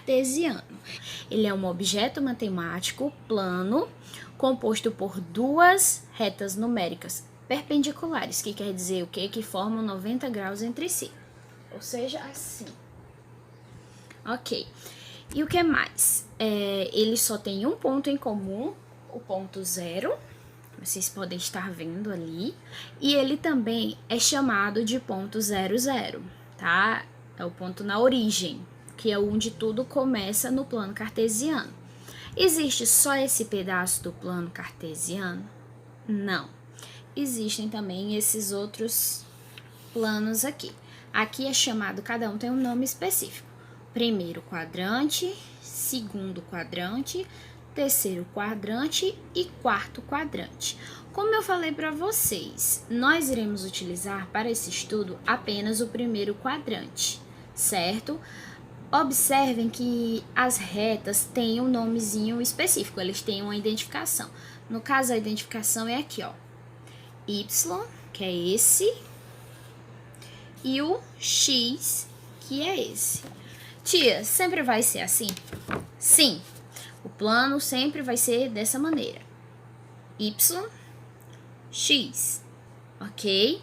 cartesiano. Ele é um objeto matemático plano composto por duas retas numéricas perpendiculares, que quer dizer o quê? Que formam 90 graus entre si. Ou seja, assim. Ok. E o que mais? Ele só tem um ponto em comum, o ponto 0. Vocês podem estar vendo ali. E ele também é chamado de ponto 00, tá? É o ponto na origem, que é onde tudo começa no plano cartesiano. Existe só esse pedaço do plano cartesiano? Não. Existem também esses outros planos aqui. Aqui é chamado, cada um tem um nome específico. Primeiro quadrante, segundo quadrante, terceiro quadrante e quarto quadrante. Como eu falei para vocês, nós iremos utilizar para esse estudo apenas o primeiro quadrante, certo? Observem que as retas têm um nomezinho específico, eles têm uma identificação. No caso, a identificação é aqui, ó. Y, que é esse, e o X, que é esse. Tia, sempre vai ser assim? Sim, o plano sempre vai ser dessa maneira. Y, X, ok?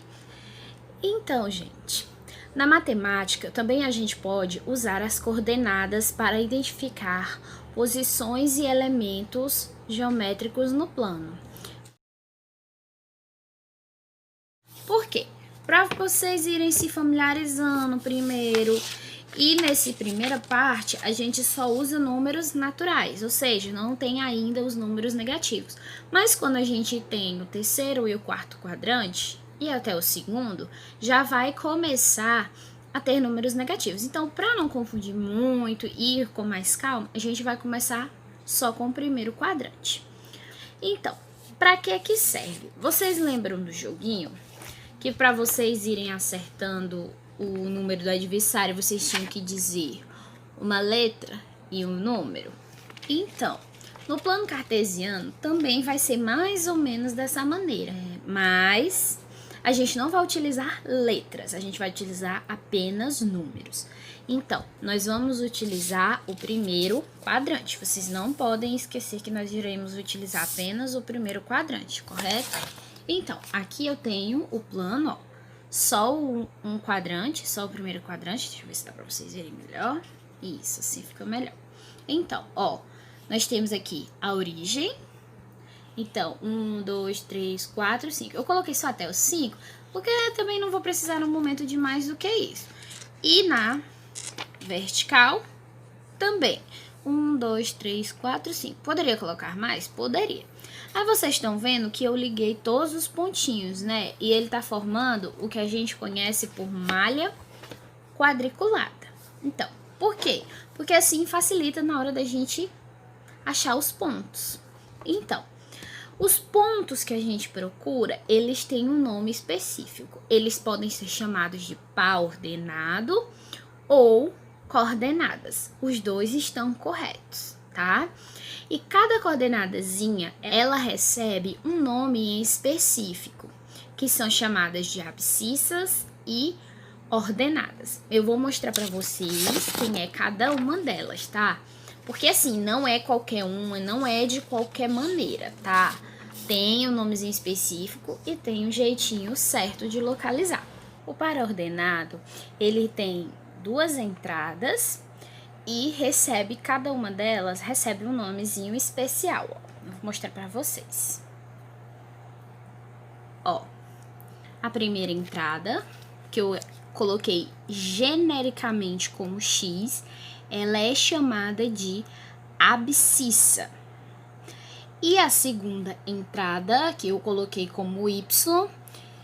Então, gente, na matemática também a gente pode usar as coordenadas para identificar posições e elementos geométricos no plano. Por quê? Para vocês irem se familiarizando primeiro. E nessa primeira parte, a gente só usa números naturais, ou seja, não tem ainda os números negativos. Mas quando a gente tem o terceiro e o quarto quadrante, e até o segundo, já vai começar a ter números negativos. Então, para não confundir muito e ir com mais calma, a gente vai começar só com o primeiro quadrante. Então, para que serve? Vocês lembram do joguinho? Que para vocês irem acertando o número do adversário, vocês tinham que dizer uma letra e um número. Então, no plano cartesiano também vai ser mais ou menos dessa maneira, mas a gente não vai utilizar letras, a gente vai utilizar apenas números. Então, nós vamos utilizar o primeiro quadrante. Vocês não podem esquecer que nós iremos utilizar apenas o primeiro quadrante, correto? Então, aqui eu tenho o plano, ó. Só um quadrante, só o primeiro quadrante. Deixa eu ver se dá pra vocês verem melhor. Isso, assim fica melhor. Então, ó, nós temos aqui a origem. Então, 1, 2, 3, 4, 5. Eu coloquei só até o 5, porque eu também não vou precisar no momento de mais do que isso. E na vertical, também. 1, 2, 3, 4, 5. Poderia colocar mais? Poderia. Aí vocês estão vendo que eu liguei todos os pontinhos, né? E ele tá formando o que a gente conhece por malha quadriculada. Então, por quê? Porque assim facilita na hora da gente achar os pontos. Então, os pontos que a gente procura, eles têm um nome específico. Eles podem ser chamados de pá ordenado ou coordenadas. Os dois estão corretos, tá? E cada coordenadazinha, ela recebe um nome em específico, que são chamadas de abscissas e ordenadas. Eu vou mostrar para vocês quem é cada uma delas, tá? Porque assim, não é qualquer uma, não é de qualquer maneira, tá? Tem um nomezinho específico e tem um jeitinho certo de localizar. O paraordenado, ele tem duas entradas e cada uma delas recebe um nomezinho especial, ó. Vou mostrar para vocês. Ó, a primeira entrada, que eu coloquei genericamente como X, ela é chamada de abscissa. E a segunda entrada, que eu coloquei como Y,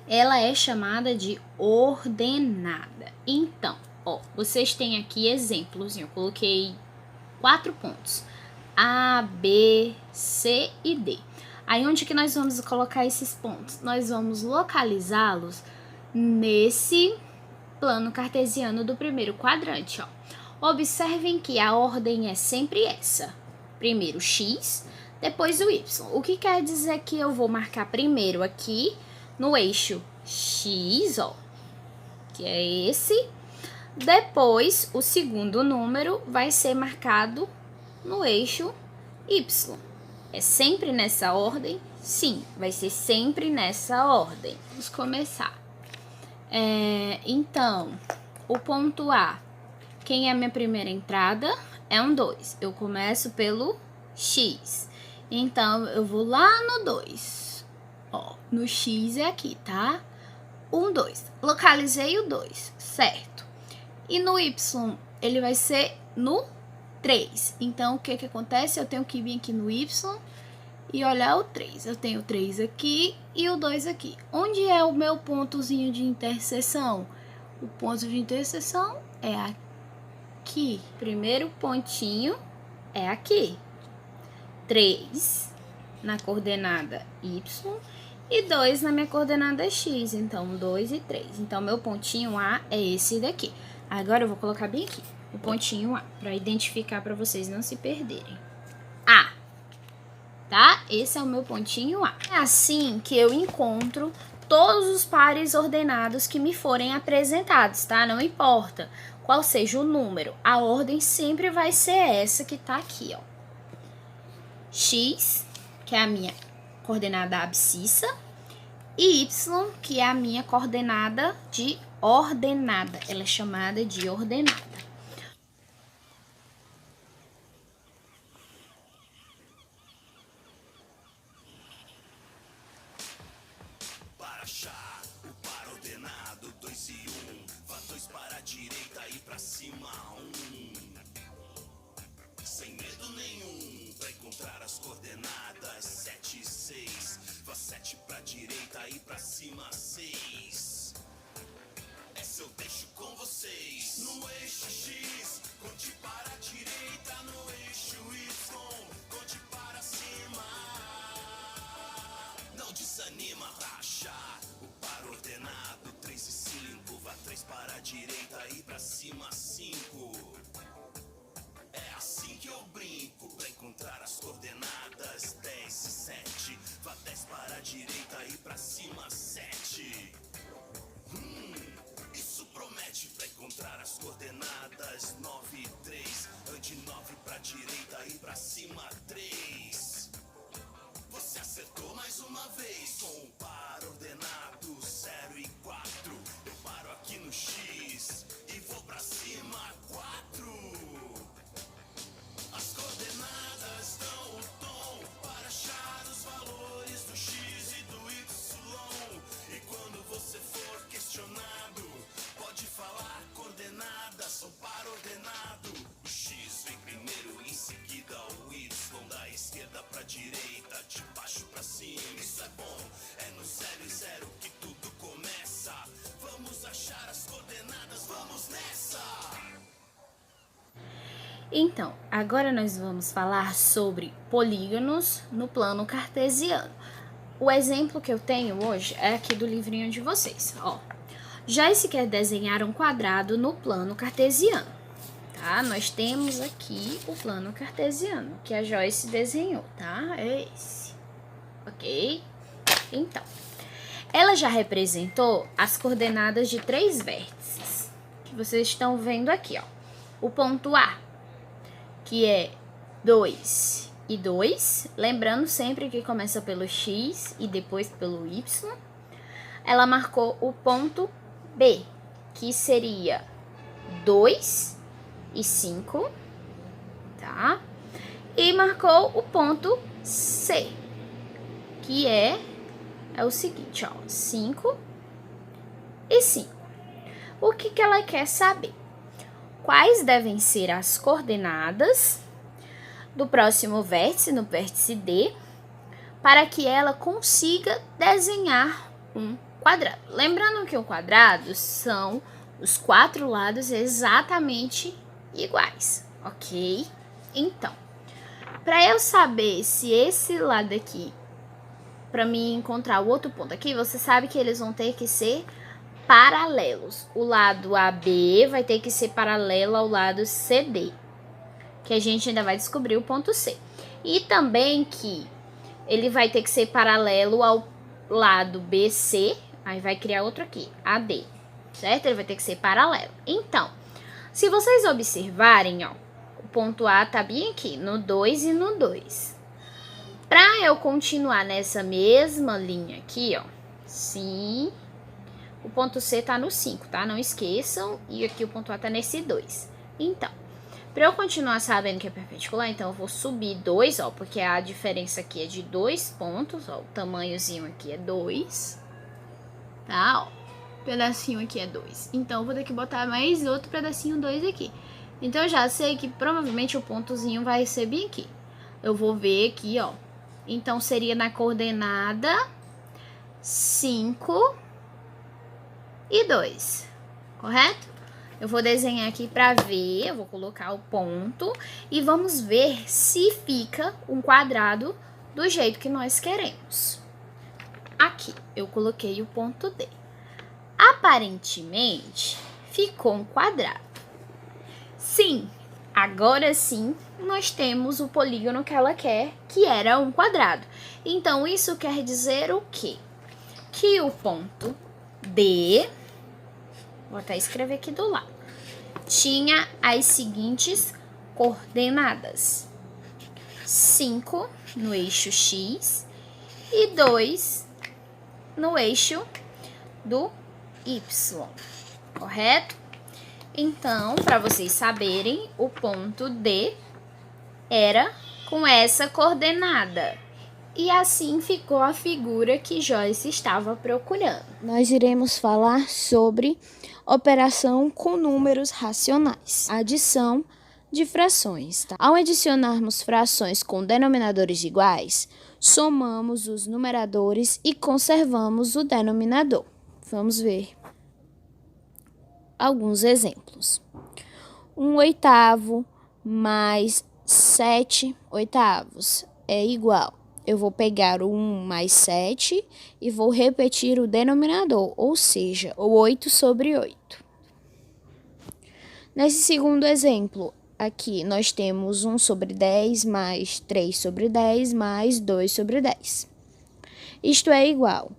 ela é chamada de ordenada. Então, ó, vocês têm aqui exemplos, eu coloquei 4 pontos, A, B, C e D. Aí, onde que nós vamos colocar esses pontos? Nós vamos localizá-los nesse plano cartesiano do primeiro quadrante, ó. Observem que a ordem é sempre essa. Primeiro X, depois o Y. O que quer dizer que eu vou marcar primeiro aqui no eixo X, ó, que é esse. Depois, o segundo número vai ser marcado no eixo Y. É sempre nessa ordem? Sim, vai ser sempre nessa ordem. Vamos começar. Então, o ponto A, quem é a minha primeira entrada? É um 2. Eu começo pelo X. Então, eu vou lá no 2. Ó, no X é aqui, tá? 1, 2. Localizei o 2, certo? E no Y, ele vai ser no 3. Então, o que que acontece? Eu tenho que vir aqui no Y e olhar o 3. Eu tenho o 3 aqui e o 2 aqui. Onde é o meu pontozinho de interseção? O ponto de interseção é aqui. Primeiro pontinho é aqui. 3 na coordenada Y e 2 na minha coordenada X. Então, 2 e 3. Então, meu pontinho A é esse daqui. Agora, eu vou colocar bem aqui o pontinho A, para identificar para vocês não se perderem. A, tá? Esse é o meu pontinho A. É assim que eu encontro todos os pares ordenados que me forem apresentados, tá? Não importa qual seja o número, a ordem sempre vai ser essa que tá aqui, ó. X, que é a minha coordenada abscissa, e Y, que é a minha coordenada de ordenada. Ela é chamada de ordenada. Para achar o par ordenado, 2 e 1, vá 2 para a direita e para cima 1. Sem medo nenhum, para encontrar as coordenadas 7 e 6, vá 7 para a direita e para cima 6. Essa eu deixo com vocês. No eixo X, conte para a direita, no eixo Y, conte para cima. Não desanima pra achar o par ordenado 3 e 5, vá 3 para a direita e pra cima 5. É assim que eu brinco pra encontrar as coordenadas 10 e 7, vá 10 para a direita e pra cima 7. Isso promete pra encontrar as coordenadas 9 e 3, ande 9 pra direita e pra cima 3. Você acertou mais uma vez com o par ordenado 0 e 4. Eu paro aqui no X e vou pra cima 4. As coordenadas dão o tom para achar os valores do X e do Y. E quando você for questionado, pode falar coordenadas são par ordenado. O X vem primeiro, em seguida o Y, da esquerda pra direita, de baixo pra cima. Isso é bom, é no 0 e 0 que tudo começa. Vamos achar as coordenadas, vamos nessa! Então, agora nós vamos falar sobre polígonos no plano cartesiano. O exemplo que eu tenho hoje é aqui do livrinho de vocês, ó. Joyce quer desenhar um quadrado no plano cartesiano, tá? Nós temos aqui o plano cartesiano que a Joyce desenhou, tá? É esse, ok? Então, ela já representou as coordenadas de 3 vértices, que vocês estão vendo aqui, ó. O ponto A, que é 2 e 2, lembrando sempre que começa pelo X e depois pelo Y. Ela marcou o ponto B, que seria 2 e 5, tá? E marcou o ponto C, que é o seguinte, ó, 5 e 5. O que ela quer saber? Quais devem ser as coordenadas do próximo vértice, no vértice D, para que ela consiga desenhar um quadrado. Lembrando que o quadrado são os 4 lados exatamente iguais, ok? Então, para eu saber se esse lado aqui, para mim encontrar o outro ponto aqui, você sabe que eles vão ter que ser paralelos. O lado AB vai ter que ser paralelo ao lado CD, que a gente ainda vai descobrir o ponto C. E também que ele vai ter que ser paralelo ao lado BC, aí vai criar outro aqui, AD, certo? Ele vai ter que ser paralelo. Então, Se vocês observarem, ó, o ponto A tá bem aqui, no 2 e no 2. Para eu continuar nessa mesma linha aqui, ó, sim, o ponto C tá no 5, tá? Não esqueçam. E aqui o ponto A tá nesse 2. Então, para eu continuar sabendo que é perpendicular, então eu vou subir 2, ó, porque a diferença aqui é de 2 pontos, ó, o tamanhozinho aqui é 2, tá, ó. Pedacinho aqui é 2. Então, eu vou ter que botar mais outro pedacinho 2 aqui. Então, eu já sei que provavelmente o pontozinho vai ser bem aqui. Eu vou ver aqui, ó. Então, seria na coordenada 5 e 2, correto? Eu vou desenhar aqui para ver, eu vou colocar o ponto e vamos ver se fica um quadrado do jeito que nós queremos. Aqui, eu coloquei o ponto D. Aparentemente, ficou um quadrado. Sim, agora sim, nós temos o polígono que ela quer, que era um quadrado. Então, isso quer dizer o quê? Que o ponto D, vou até escrever aqui do lado, tinha as seguintes coordenadas: 5 no eixo X e 2 no eixo do Y, correto? Então, para vocês saberem, o ponto D era com essa coordenada. E assim ficou a figura que Joyce estava procurando. Nós iremos falar sobre operação com números racionais, adição de frações. Tá? Ao adicionarmos frações com denominadores iguais, somamos os numeradores e conservamos o denominador. Vamos ver alguns exemplos. 1/8 mais 7/8 é igual. Eu vou pegar o 1 mais 7 e vou repetir o denominador, ou seja, o 8 sobre 8. Nesse segundo exemplo, aqui nós temos 1 sobre 10 mais 3 sobre 10 mais 2 sobre 10. Isto é igual.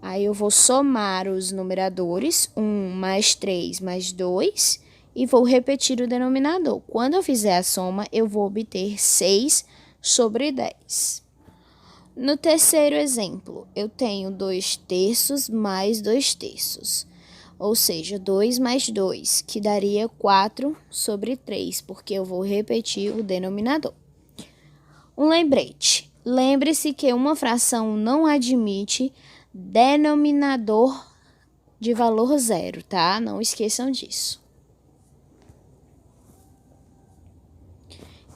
Aí eu vou somar os numeradores, 1 mais 3 mais 2, e vou repetir o denominador. Quando eu fizer a soma, eu vou obter 6 sobre 10. No terceiro exemplo, eu tenho 2/3 mais 2/3, ou seja, 2 mais 2, que daria 4 sobre 3, porque eu vou repetir o denominador. Um lembrete: lembre-se que uma fração não admite denominador de valor zero, tá? Não esqueçam disso.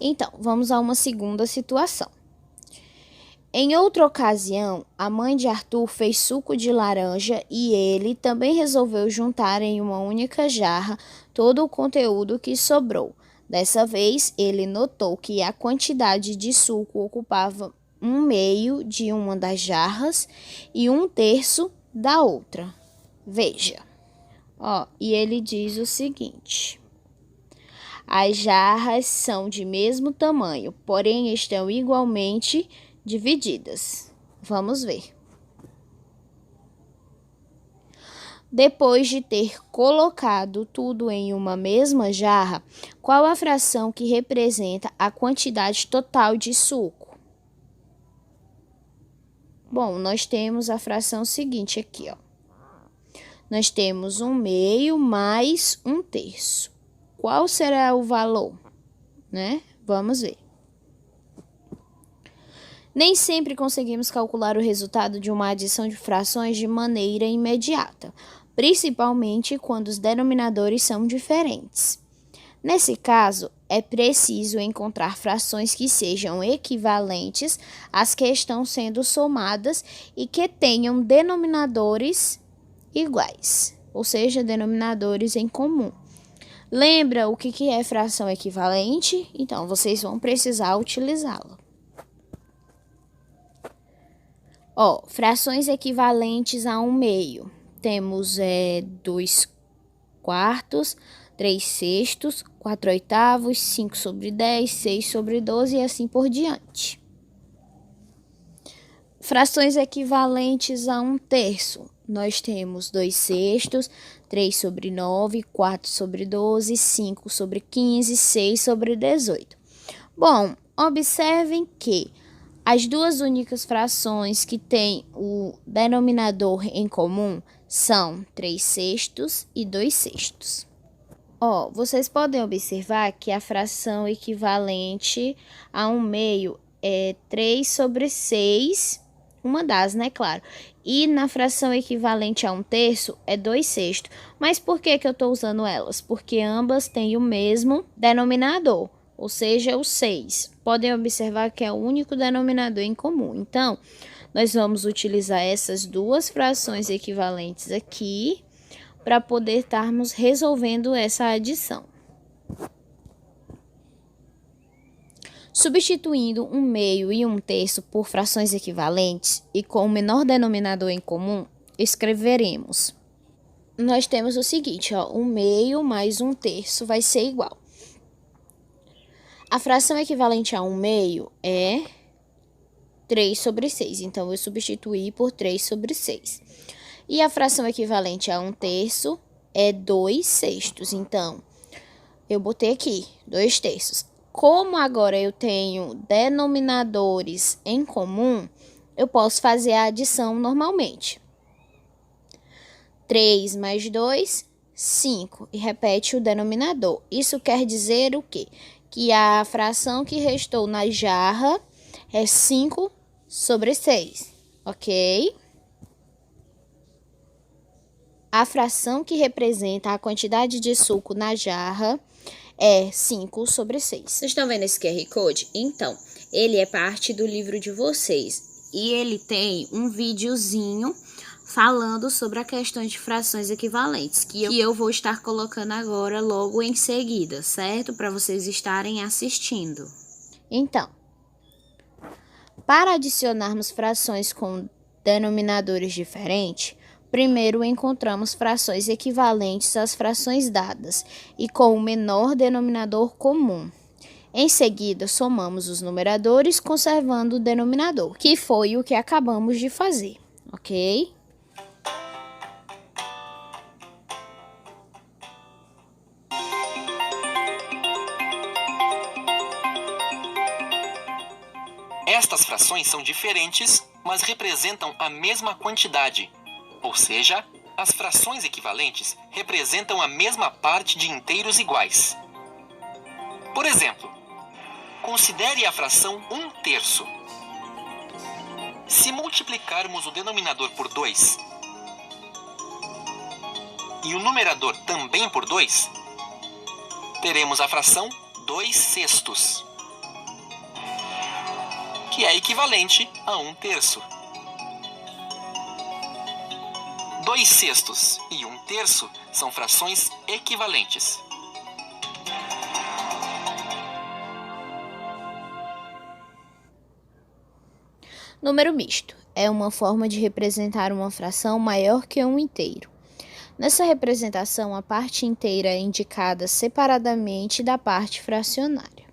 Então, vamos a uma segunda situação. Em outra ocasião, a mãe de Arthur fez suco de laranja e ele também resolveu juntar em uma única jarra todo o conteúdo que sobrou. Dessa vez, ele notou que a quantidade de suco ocupava 1/2 de uma das jarras e 1/3 da outra. Veja. E ele diz o seguinte: as jarras são de mesmo tamanho, porém estão igualmente divididas. Vamos ver. Depois de ter colocado tudo em uma mesma jarra, qual a fração que representa a quantidade total de suco? Bom, nós temos a fração seguinte aqui, ó. Nós temos 1/2 mais 1/3. Qual será o valor, né? Vamos ver. Nem sempre conseguimos calcular o resultado de uma adição de frações de maneira imediata, principalmente quando os denominadores são diferentes. Nesse caso, é preciso encontrar frações que sejam equivalentes às que estão sendo somadas e que tenham denominadores iguais, ou seja, denominadores em comum. Lembra o que é fração equivalente? Então, vocês vão precisar utilizá-la. Frações equivalentes a 1/2. Temos 2/4, 3/6, 4/8, 5 sobre 10, 6 sobre 12 e assim por diante. Frações equivalentes a 1/3. nós temos 2 sextos, 3 sobre 9, 4 sobre 12, 5 sobre 15, 6 sobre 18. Bom, observem que as duas únicas frações que têm o denominador em comum são 3 sextos e 2 sextos. Vocês podem observar que a fração equivalente a 1/2 é 3 sobre 6, uma das, né, claro. E na fração equivalente a 1/3 é 2 sextos. Mas por que eu estou usando elas? Porque ambas têm o mesmo denominador, ou seja, o 6. Podem observar que é o único denominador em comum. Então, nós vamos utilizar essas duas frações equivalentes aqui para poder estarmos resolvendo essa adição. Substituindo 1/2 e 1/3 por frações equivalentes e com o menor denominador em comum, escreveremos. Nós temos o seguinte, 1/2 mais 1/3 vai ser igual. A fração equivalente a 1/2 é 3 sobre 6, então eu substituí por 3 sobre 6. E a fração equivalente a 1/3 é 2 sextos, então eu botei aqui 2 terços. Como agora eu tenho denominadores em comum, eu posso fazer a adição normalmente. 3 mais 2, 5, e repete o denominador. Isso quer dizer o quê? Que a fração que restou na jarra é 5 sobre 6, ok? A fração que representa a quantidade de suco na jarra é 5 sobre 6. Vocês estão vendo esse QR Code? Então, ele é parte do livro de vocês. E ele tem um videozinho falando sobre a questão de frações equivalentes, que eu vou estar colocando agora logo em seguida, certo? Para vocês estarem assistindo. Então, para adicionarmos frações com denominadores diferentes, primeiro encontramos frações equivalentes às frações dadas e com o menor denominador comum. Em seguida, somamos os numeradores conservando o denominador, que foi o que acabamos de fazer, ok? Estas frações são diferentes, mas representam a mesma quantidade. Ou seja, as frações equivalentes representam a mesma parte de inteiros iguais. Por exemplo, considere a fração 1/3. Se multiplicarmos o denominador por 2 e o numerador também por 2, teremos a fração 2 sextos, que é equivalente a 1/3. 2 sextos e 1/3 são frações equivalentes. Número misto é uma forma de representar uma fração maior que um inteiro. Nessa representação, a parte inteira é indicada separadamente da parte fracionária.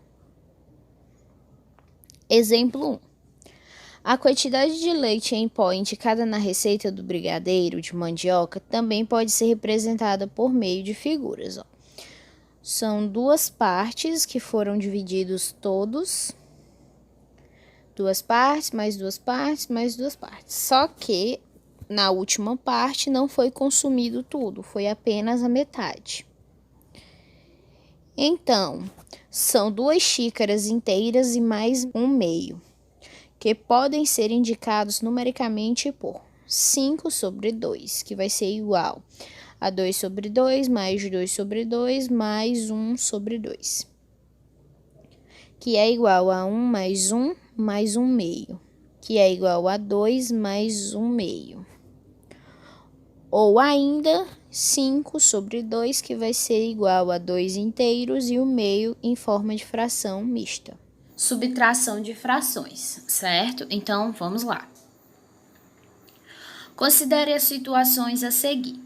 Exemplo 1. A quantidade de leite em pó indicada na receita do brigadeiro de mandioca também pode ser representada por meio de figuras. São 2 partes que foram divididos todos. 2 partes, mais 2 partes, mais 2 partes. Só que na última parte não foi consumido tudo, foi apenas a metade. Então, são 2 xícaras inteiras e mais 1/2. Que podem ser indicados numericamente por 5 sobre 2, que vai ser igual a 2 sobre 2 mais 2 sobre 2 mais 1 sobre 2, que é igual a 1 mais 1 mais 1/2, que é igual a 2 mais 1/2. Ou ainda 5 sobre 2, que vai ser igual a 2 inteiros e 1/2 em forma de fração mista. Subtração de frações, certo? Então, vamos lá. Considere as situações a seguir.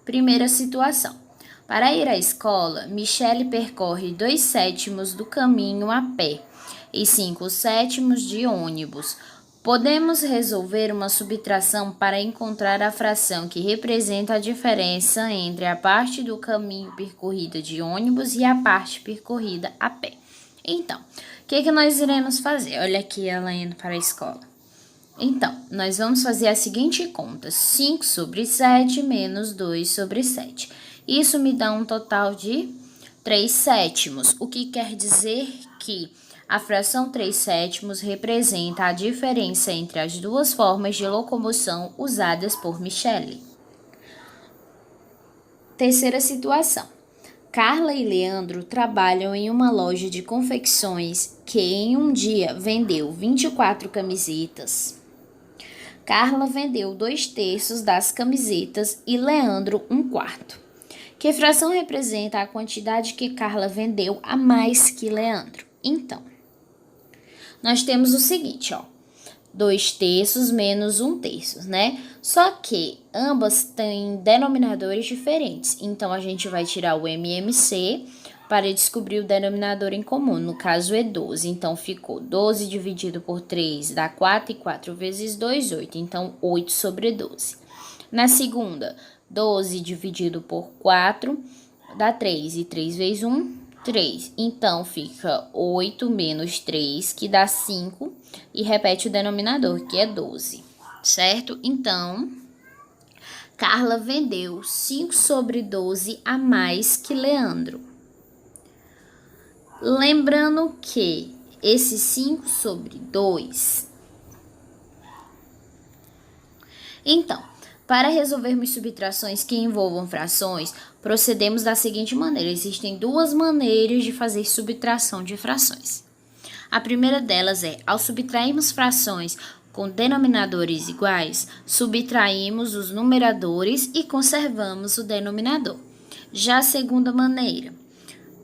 Primeira situação. Para ir à escola, Michele percorre 2/7 do caminho a pé e 5/7 de ônibus. Podemos resolver uma subtração para encontrar a fração que representa a diferença entre a parte do caminho percorrida de ônibus e a parte percorrida a pé. Então, o que nós iremos fazer? Olha aqui ela indo para a escola. Então, nós vamos fazer a seguinte conta: 5 sobre 7 menos 2 sobre 7. Isso me dá um total de 3 sétimos, o que quer dizer que a fração 3 sétimos representa a diferença entre as duas formas de locomoção usadas por Michele. Terceira situação. Carla e Leandro trabalham em uma loja de confecções que em um dia vendeu 24 camisetas. Carla vendeu 2/3 das camisetas e Leandro 1/4. Que fração representa a quantidade que Carla vendeu a mais que Leandro? Então, nós temos o seguinte, 2/3 menos 1/3, né? Só que ambas têm denominadores diferentes, então a gente vai tirar o MMC para descobrir o denominador em comum, no caso é 12, então ficou 12 dividido por 3 dá 4, e 4 vezes 2, 8, então 8 sobre 12. Na segunda, 12 dividido por 4 dá 3, e 3 vezes 1, 3. Então, fica 8 menos 3, que dá 5, e repete o denominador, que é 12, certo? Então, Carla vendeu 5 sobre 12 a mais que Leandro. Lembrando que esse 5 sobre 2... Então, para resolvermos subtrações que envolvam frações, procedemos da seguinte maneira. Existem duas maneiras de fazer subtração de frações. A primeira delas é, ao subtrairmos frações com denominadores iguais, subtraímos os numeradores e conservamos o denominador. Já a segunda maneira,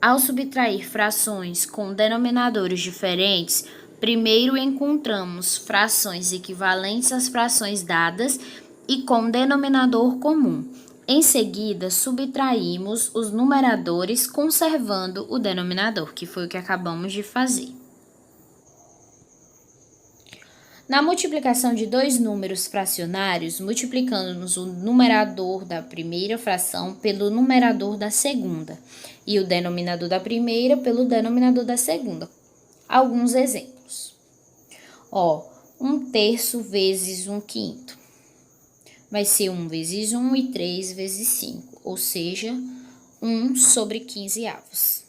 ao subtrair frações com denominadores diferentes, primeiro encontramos frações equivalentes às frações dadas e com denominador comum. Em seguida, subtraímos os numeradores conservando o denominador, que foi o que acabamos de fazer. Na multiplicação de dois números fracionários, multiplicamos o numerador da primeira fração pelo numerador da segunda e o denominador da primeira pelo denominador da segunda. Alguns exemplos. 1/3 vezes 1/5. Vai ser 1 vezes 1 e 3 vezes 5, ou seja, 1 sobre 15 avos.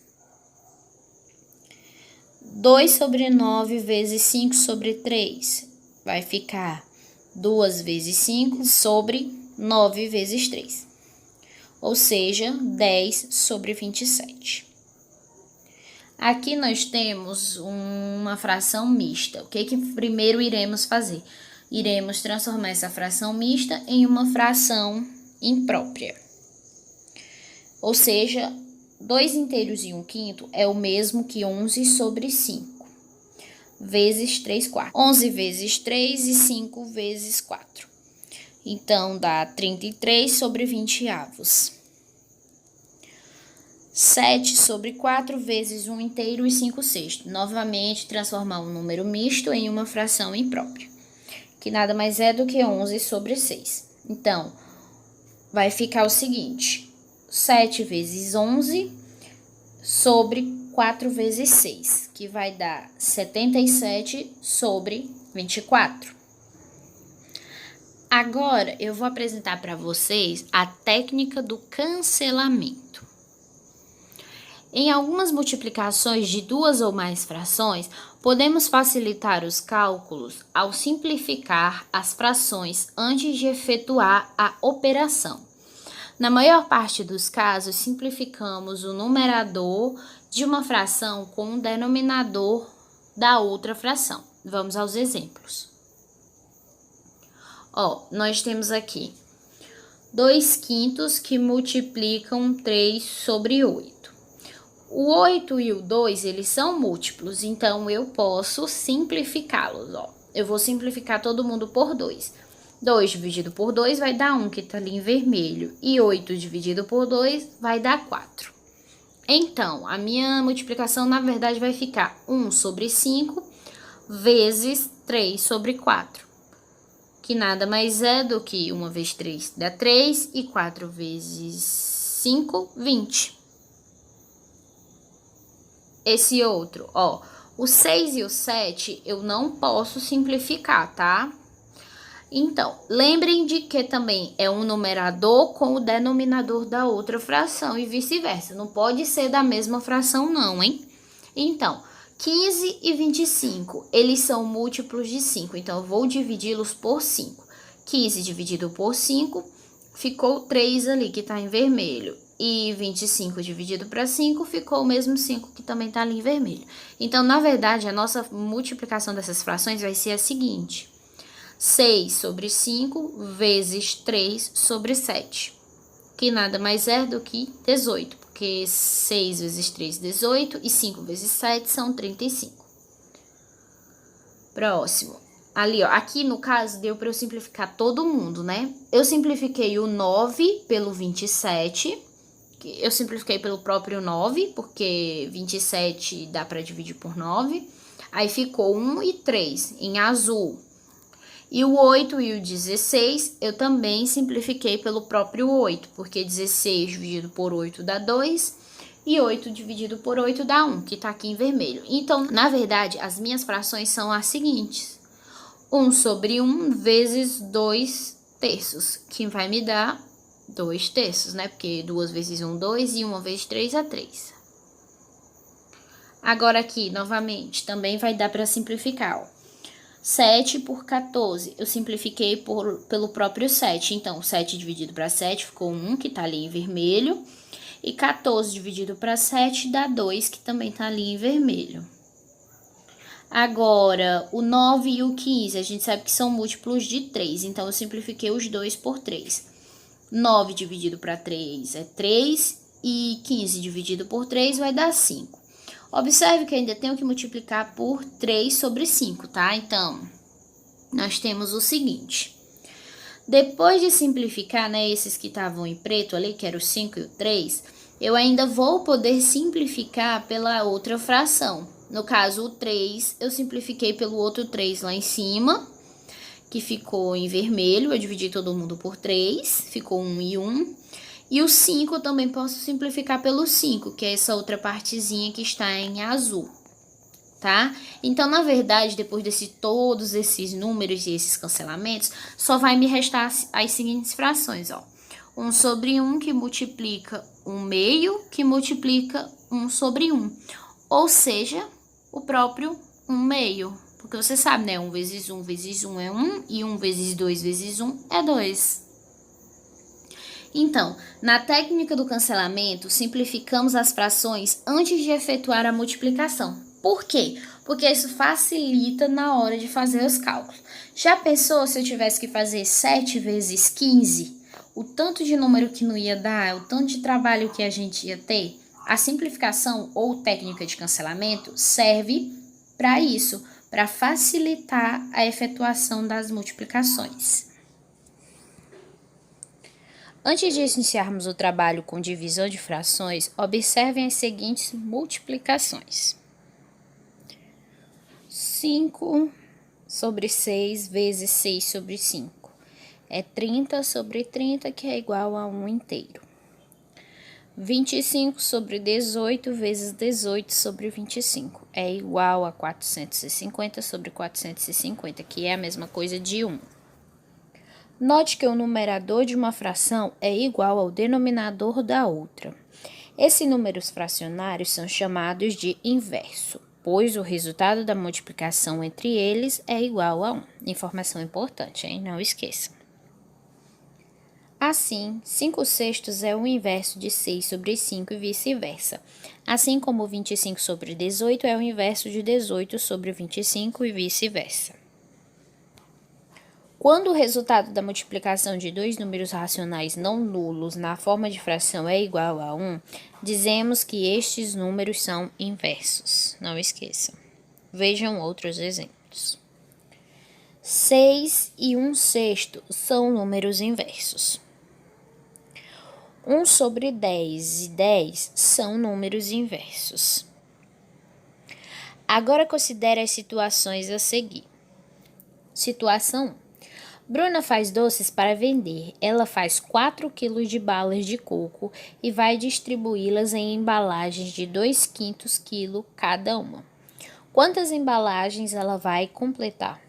2 sobre 9 vezes 5 sobre 3, vai ficar 2 vezes 5 sobre 9 vezes 3, ou seja, 10 sobre 27. Aqui nós temos uma fração mista. O que primeiro iremos fazer? Iremos transformar essa fração mista em uma fração imprópria. Ou seja, 2 inteiros e 1/5 é o mesmo que 11 sobre 5, vezes 3/4. 11 vezes 3 e 5 vezes 4. Então, dá 33 sobre 20 avos. 7 sobre 4 vezes 1 inteiro e 5/6. Novamente, transformar um número misto em uma fração imprópria, que nada mais é do que 11 sobre 6. Então, vai ficar o seguinte: 7 vezes 11 sobre 4 vezes 6, que vai dar 77 sobre 24. Agora, eu vou apresentar para vocês a técnica do cancelamento. Em algumas multiplicações de duas ou mais frações, podemos facilitar os cálculos ao simplificar as frações antes de efetuar a operação. Na maior parte dos casos, simplificamos o numerador de uma fração com o denominador da outra fração. Vamos aos exemplos. Nós temos aqui 2/5 que multiplicam 3 sobre 8. O 8 e o 2, eles são múltiplos, então eu posso simplificá-los. Eu vou simplificar todo mundo por 2. 2 dividido por 2 vai dar 1, que está ali em vermelho. E 8 dividido por 2 vai dar 4. Então, a minha multiplicação, na verdade, vai ficar 1 sobre 5 vezes 3 sobre 4, que nada mais é do que 1 vezes 3 dá 3 e 4 vezes 5, 20. Esse outro, ó, o 6 e o 7 eu não posso simplificar, tá? Então, lembrem de que também é um numerador com o denominador da outra fração e vice-versa. Não pode ser da mesma fração não, hein? Então, 15 e 25, eles são múltiplos de 5, então eu vou dividi-los por 5. 15 dividido por 5, ficou 3 ali, que tá em vermelho. E 25 dividido para 5, ficou o mesmo 5 que também tá ali em vermelho. Então, na verdade, a nossa multiplicação dessas frações vai ser a seguinte: 6 sobre 5 vezes 3 sobre 7, que nada mais é do que 18, porque 6 vezes 3, 18, e 5 vezes 7 são 35. Próximo. Ali, ó, aqui no caso deu para eu simplificar todo mundo, né? Eu simplifiquei o 9 pelo 27, eu simplifiquei pelo próprio 9, porque 27 dá para dividir por 9. Aí ficou 1 e 3 em azul. E o 8 e o 16 eu também simplifiquei pelo próprio 8, porque 16 dividido por 8 dá 2 e 8 dividido por 8 dá 1, que tá aqui em vermelho. Então, na verdade, as minhas frações são as seguintes: 1 sobre 1 vezes 2 terços, que vai me dar 2 terços, né? Porque 2 vezes 1, 2 e 1 vezes 3 é 3. Agora aqui, novamente, também vai dar para simplificar, ó. 7 por 14, eu simplifiquei pelo próprio 7. Então, 7 dividido para 7 ficou 1, que tá ali em vermelho. E 14 dividido para 7 dá 2, que também tá ali em vermelho. Agora, o 9 e o 15, a gente sabe que são múltiplos de 3. Então, eu simplifiquei os dois por 3. 9 dividido para 3 é 3. E 15 dividido por 3 vai dar 5. Observe que eu ainda tenho que multiplicar por 3 sobre 5, tá? Então, nós temos o seguinte: depois de simplificar, né, esses que estavam em preto ali, que era o 5 e o 3, eu ainda vou poder simplificar pela outra fração. No caso, o 3, eu simplifiquei pelo outro 3 lá em cima, que ficou em vermelho, eu dividi todo mundo por 3, ficou 1 e 1. E o 5 eu também posso simplificar pelo 5, que é essa outra partezinha que está em azul, tá? Então, na verdade, depois de todos esses números e esses cancelamentos, só vai me restar as seguintes frações, ó. 1 sobre 1 que multiplica 1 meio, que multiplica 1 sobre 1. Ou seja, o próprio 1 meio. Porque você sabe, né? 1 vezes 1 vezes 1 é 1, e 1 vezes 2 vezes 1 é 2. Então, na técnica do cancelamento, simplificamos as frações antes de efetuar a multiplicação. Por quê? Porque isso facilita na hora de fazer os cálculos. Já pensou se eu tivesse que fazer 7 vezes 15? O tanto de número que não ia dar, o tanto de trabalho que a gente ia ter? A simplificação ou técnica de cancelamento serve para isso, para facilitar a efetuação das multiplicações. Antes de iniciarmos o trabalho com divisão de frações, observem as seguintes multiplicações. 5 sobre 6 vezes 6 sobre 5 é 30 sobre 30, que é igual a 1 inteiro. 25 sobre 18 vezes 18 sobre 25 é igual a 450 sobre 450, que é a mesma coisa de 1. Note que o numerador de uma fração é igual ao denominador da outra. Esses números fracionários são chamados de inverso, pois o resultado da multiplicação entre eles é igual a 1. Informação importante, hein? Não esqueça. Assim, 5/6 é o inverso de 6 sobre 5 e vice-versa. Assim como 25 sobre 18 é o inverso de 18 sobre 25 e vice-versa. Quando o resultado da multiplicação de dois números racionais não nulos na forma de fração é igual a 1, dizemos que estes números são inversos. Não esqueçam. Vejam outros exemplos. 6 e 1/6 são números inversos. 1 sobre 10 e 10 são números inversos. Agora considere as situações a seguir. Situação 1. Bruna faz doces para vender. Ela faz 4 kg de balas de coco e vai distribuí-las em embalagens de 2/5 kg cada uma. Quantas embalagens ela vai completar?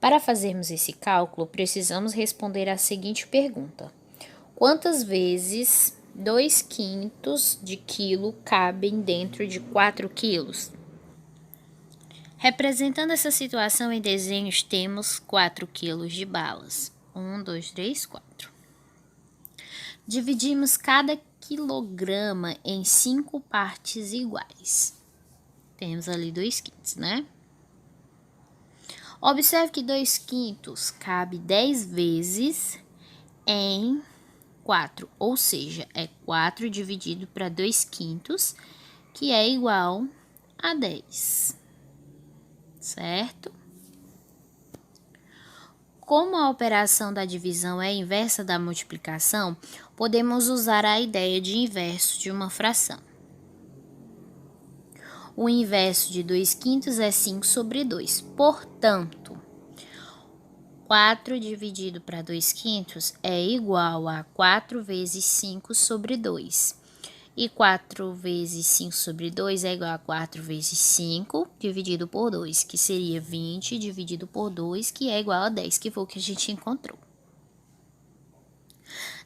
Para fazermos esse cálculo, precisamos responder a seguinte pergunta: quantas vezes 2/5 de quilo cabem dentro de 4 quilos? Representando essa situação em desenhos, temos 4 kg de balas. 1, 2, 3, 4. Dividimos cada quilograma em 5 partes iguais. Temos ali 2/5, né? Observe que 2/5 cabe 10 vezes em 4, ou seja, é 4 dividido para 2/5, que é igual a 10. Certo? Como a operação da divisão é inversa da multiplicação, podemos usar a ideia de inverso de uma fração. O inverso de 2/5 é 5 sobre 2. Portanto, 4 dividido para 2/5 é igual a 4 vezes 5 sobre 2. E 4 vezes 5 sobre 2 é igual a 4 vezes 5 dividido por 2, que seria 20 dividido por 2, que é igual a 10, que foi o que a gente encontrou.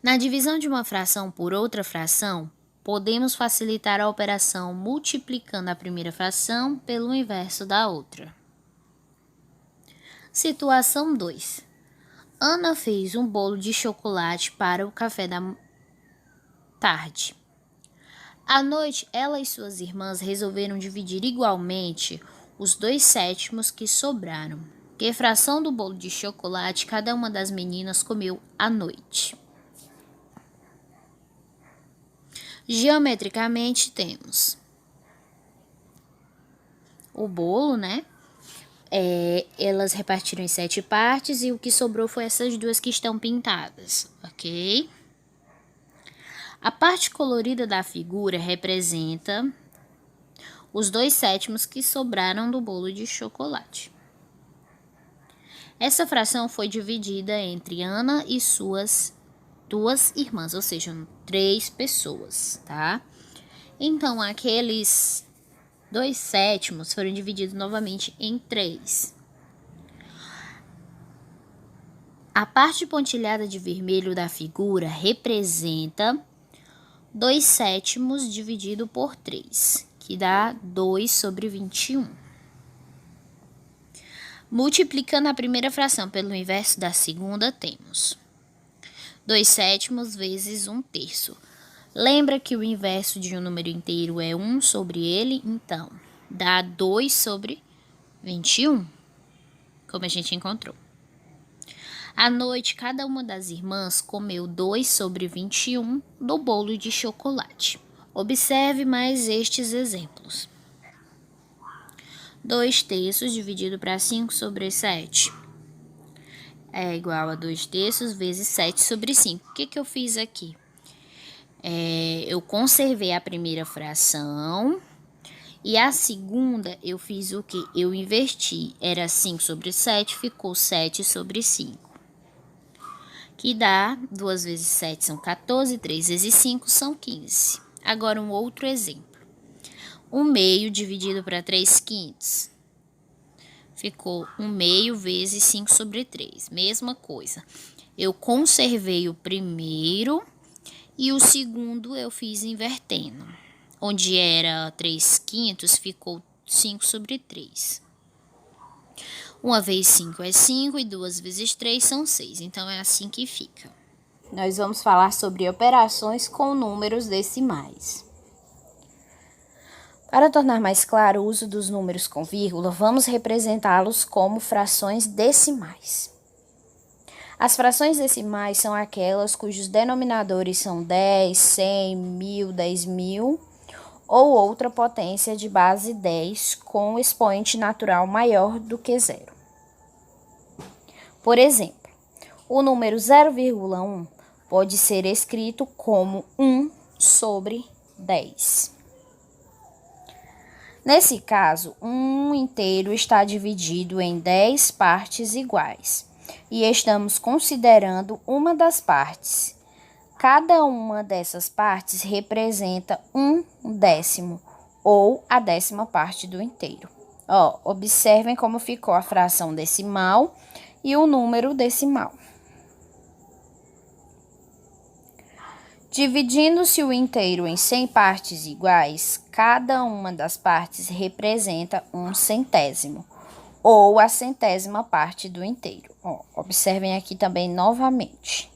Na divisão de uma fração por outra fração, podemos facilitar a operação multiplicando a primeira fração pelo inverso da outra. Situação 2. Ana fez um bolo de chocolate para o café da tarde. À noite, ela e suas irmãs resolveram dividir igualmente os 2/7 que sobraram. Que fração do bolo de chocolate cada uma das meninas comeu à noite? Geometricamente, temos o bolo, né? Elas repartiram em 7 partes e o que sobrou foi essas duas que estão pintadas, ok? A parte colorida da figura representa os 2/7 que sobraram do bolo de chocolate. Essa fração foi dividida entre Ana e suas 2 irmãs, ou seja, 3 pessoas, tá? Então, aqueles 2/7 foram divididos novamente em 3. A parte pontilhada de vermelho da figura representa 2/7 dividido por 3, que dá 2 sobre 21. Multiplicando a primeira fração pelo inverso da segunda, temos 2/7 vezes 1/3. Lembra que o inverso de um número inteiro é 1 sobre ele? Então, dá 2 sobre 21, como a gente encontrou. À noite, cada uma das irmãs comeu 2 sobre 21 do bolo de chocolate. Observe mais estes exemplos. 2/3 dividido para 5 sobre 7 é igual a 2/3 vezes 7 sobre 5. O que eu fiz aqui? Eu conservei a primeira fração e a segunda eu fiz o quê? Eu inverti. Era 5 sobre 7, ficou 7 sobre 5. Que dá 2 vezes 7 são 14, 3 vezes 5 são 15. Agora um outro exemplo. 1/2 dividido para 3/5. Ficou 1/2 vezes 5 sobre 3. Mesma coisa. Eu conservei o primeiro e o segundo eu fiz invertendo. Onde era 3/5 ficou 5 sobre 3. 1 vezes 5 é 5 e 2 vezes 3 são 6. Então, é assim que fica. Nós vamos falar sobre operações com números decimais. Para tornar mais claro o uso dos números com vírgula, vamos representá-los como frações decimais. As frações decimais são aquelas cujos denominadores são 10, 100, 1000, 10.000 ou outra potência de base 10 com expoente natural maior do que 0. Por exemplo, o número 0,1 pode ser escrito como 1 sobre 10. Nesse caso, um inteiro está dividido em 10 partes iguais e estamos considerando uma das partes. Cada uma dessas partes representa 1/10 ou a 10ª parte do inteiro. Observem como ficou a fração decimal e o número decimal. Dividindo-se o inteiro em 100 partes iguais, cada uma das partes representa 1/100º, ou a 100ª parte do inteiro. Observem aqui também novamente.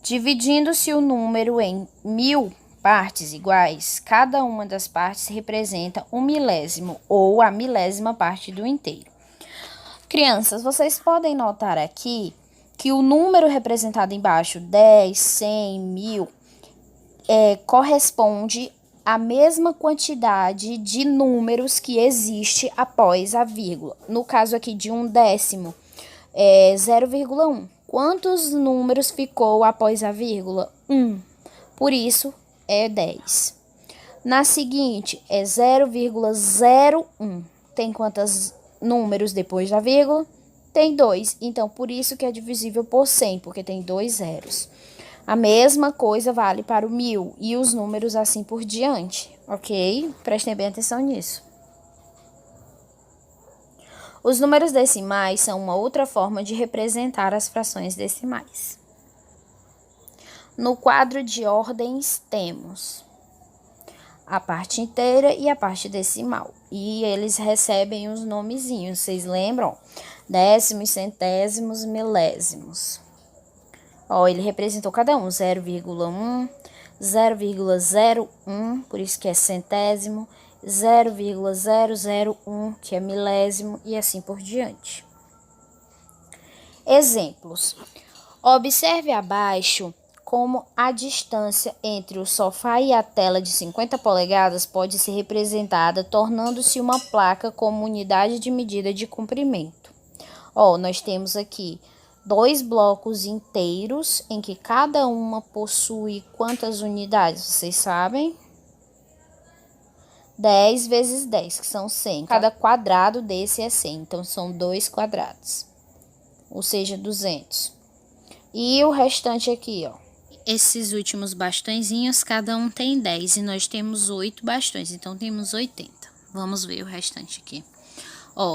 Dividindo-se o número em 1000 partes iguais, cada uma das partes representa 1/1000, ou a 1000ª parte do inteiro. Crianças, vocês podem notar aqui que o número representado embaixo, 10, 100, 1000, corresponde à mesma quantidade de números que existe após a vírgula. No caso aqui de 1/10, 0,1. Quantos números ficou após a vírgula? 1. Por isso, é 10. Na seguinte, é 0,01. Tem quantos números depois da vírgula? Tem 2, então por isso que é divisível por 100, porque tem 2 zeros. A mesma coisa vale para o 1000 e os números assim por diante, ok? Prestem bem atenção nisso. Os números decimais são uma outra forma de representar as frações decimais. No quadro de ordens temos a parte inteira e a parte decimal. E eles recebem os nomezinhos, vocês lembram? Décimos, centésimos, milésimos. Ele representou cada um, 0,1, 0,01, por isso que é centésimo, 0,001, que é milésimo, e assim por diante. Exemplos. Observe abaixo como a distância entre o sofá e a tela de 50 polegadas pode ser representada tornando-se uma placa como unidade de medida de comprimento. Nós temos aqui 2 blocos inteiros em que cada uma possui quantas unidades, vocês sabem? 10 vezes 10, que são 100. Cada quadrado desse é 100, então são 2 quadrados, ou seja, 200. E o restante aqui, esses últimos bastõezinhos, cada um tem 10 e nós temos 8 bastões, então temos 80. Vamos ver o restante aqui.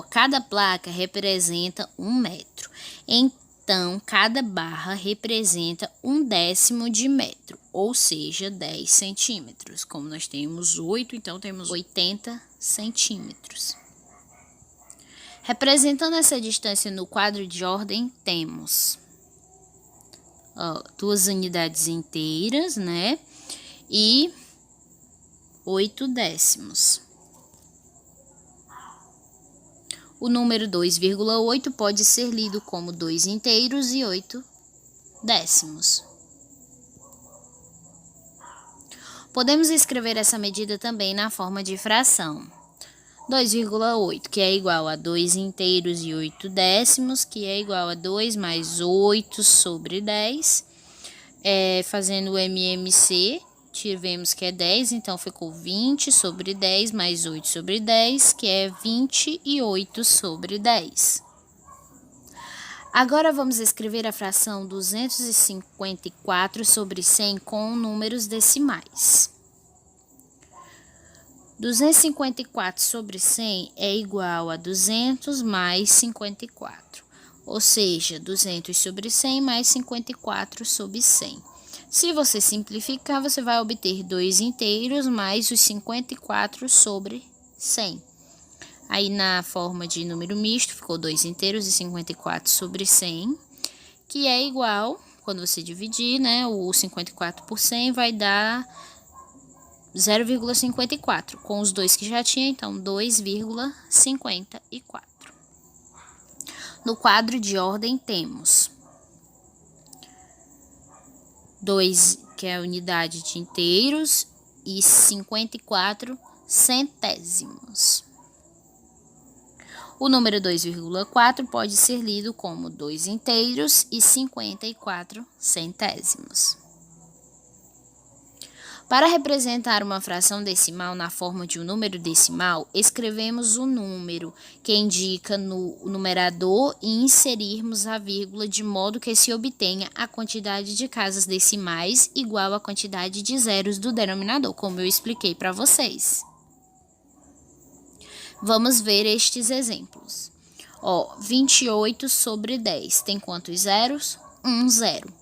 Cada placa representa 1 metro, então cada barra representa 1/10 de metro, ou seja, 10 centímetros. Como nós temos 8, então temos 80 centímetros. Representando essa distância no quadro de ordem, temos 2 unidades inteiras, né? E 8/10. O número 2,8 pode ser lido como 2 inteiros e 8/10. Podemos escrever essa medida também na forma de fração. 2,8, que é igual a 2 inteiros e 8/10, que é igual a 2 mais 8 sobre 10. Fazendo o MMC, tivemos que é 10, então ficou 20 sobre 10 mais 8 sobre 10, que é 28 sobre 10. Agora vamos escrever a fração 254 sobre 100 com números decimais. 254 sobre 100 é igual a 200 mais 54, ou seja, 200 sobre 100 mais 54 sobre 100. Se você simplificar, você vai obter 2 inteiros mais os 54 sobre 100. Aí, na forma de número misto, ficou 2 inteiros e 54 sobre 100, que é igual, quando você dividir, né, o 54 por 100 vai dar 0,54. Com os 2 que já tinha, então 2,54. No quadro de ordem temos 2, que é a unidade de inteiros, e 54 centésimos. O número 2,4 pode ser lido como 2 inteiros e 54 centésimos. Para representar uma fração decimal na forma de um número decimal, escrevemos o número que indica no numerador e inserirmos a vírgula de modo que se obtenha a quantidade de casas decimais igual à quantidade de zeros do denominador, como eu expliquei para vocês. Vamos ver estes exemplos. 28 sobre 10 tem quantos zeros? 1 zero.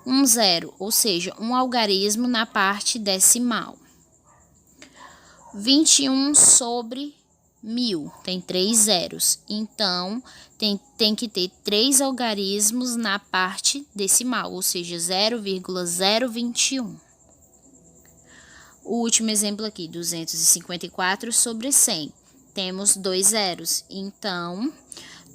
1 zero, ou seja, um algarismo na parte decimal. 21 sobre 1000 tem 3 zeros, então tem que ter 3 algarismos na parte decimal, ou seja, 0,021. O último exemplo aqui, 254 sobre 100. Temos 2 zeros, então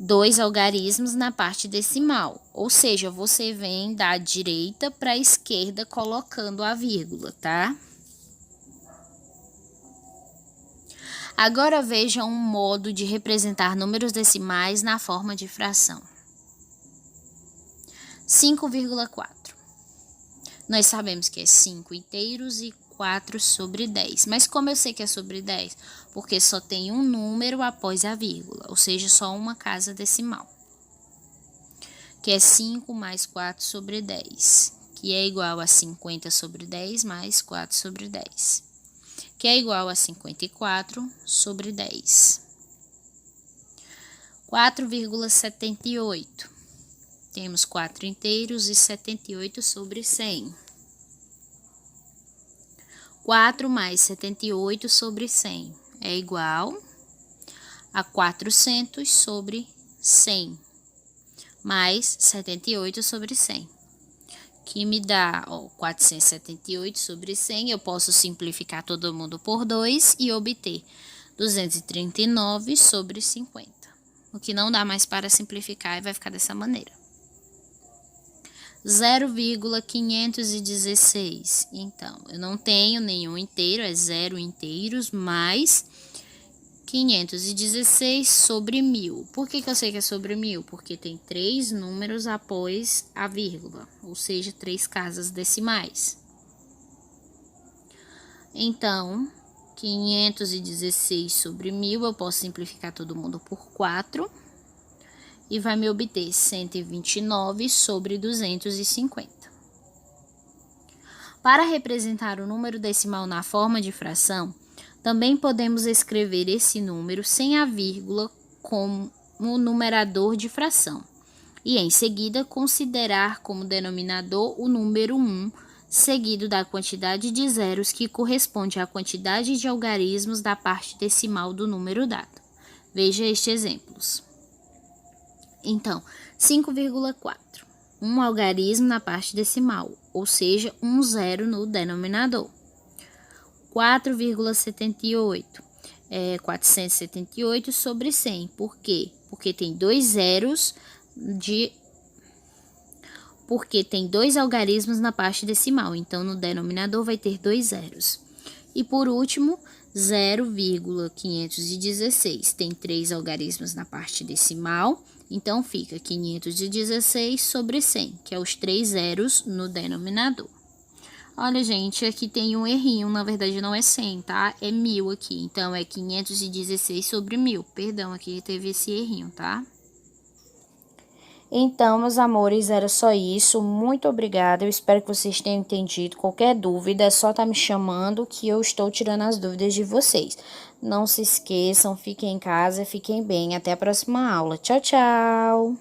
2 algarismos na parte decimal, ou seja, você vem da direita para a esquerda colocando a vírgula, tá? Agora veja um modo de representar números decimais na forma de fração. 5,4. Nós sabemos que é 5 inteiros e 4 sobre 10. Mas como eu sei que é sobre 10? Porque só tem um número após a vírgula, ou seja, só uma casa decimal. Que é 5 mais 4 sobre 10, que é igual a 50 sobre 10 mais 4 sobre 10, que é igual a 54 sobre 10. 4,78. Temos 4 inteiros e 78 sobre 100. 4 mais 78 sobre 100 é igual a 400 sobre 100, mais 78 sobre 100, que me dá 478 sobre 100. Eu posso simplificar todo mundo por 2 e obter 239 sobre 50, o que não dá mais para simplificar e vai ficar dessa maneira. 0,516. Então, eu não tenho nenhum inteiro, é 0 inteiros mais 516 sobre 1000. Por que eu sei que é sobre 1000? Porque tem 3 números após a vírgula, ou seja, 3 casas decimais. Então, 516 sobre 1000, eu posso simplificar todo mundo por 4. E vai me obter 129 sobre 250. Para representar o número decimal na forma de fração, também podemos escrever esse número sem a vírgula como numerador de fração. E em seguida considerar como denominador o número 1, seguido da quantidade de zeros que corresponde à quantidade de algarismos da parte decimal do número dado. Veja estes exemplos. Então, 5,4, um algarismo na parte decimal, ou seja, um zero no denominador. 4,78 é 478 sobre 100. Por quê? Porque tem 2 zeros porque tem 2 algarismos na parte decimal, então no denominador vai ter 2 zeros. E por último, 0,516 tem 3 algarismos na parte decimal. Então, fica 516 sobre 100, que é os 3 zeros no denominador. Olha, gente, aqui tem um errinho, na verdade não é 100, tá? É 1000 aqui, então é 516 sobre 1000. Perdão, aqui teve esse errinho, tá? Então, meus amores, era só isso. Muito obrigada. Eu espero que vocês tenham entendido. Qualquer dúvida é só estar me chamando que eu estou tirando as dúvidas de vocês. Não se esqueçam, fiquem em casa, fiquem bem. Até a próxima aula. Tchau, tchau!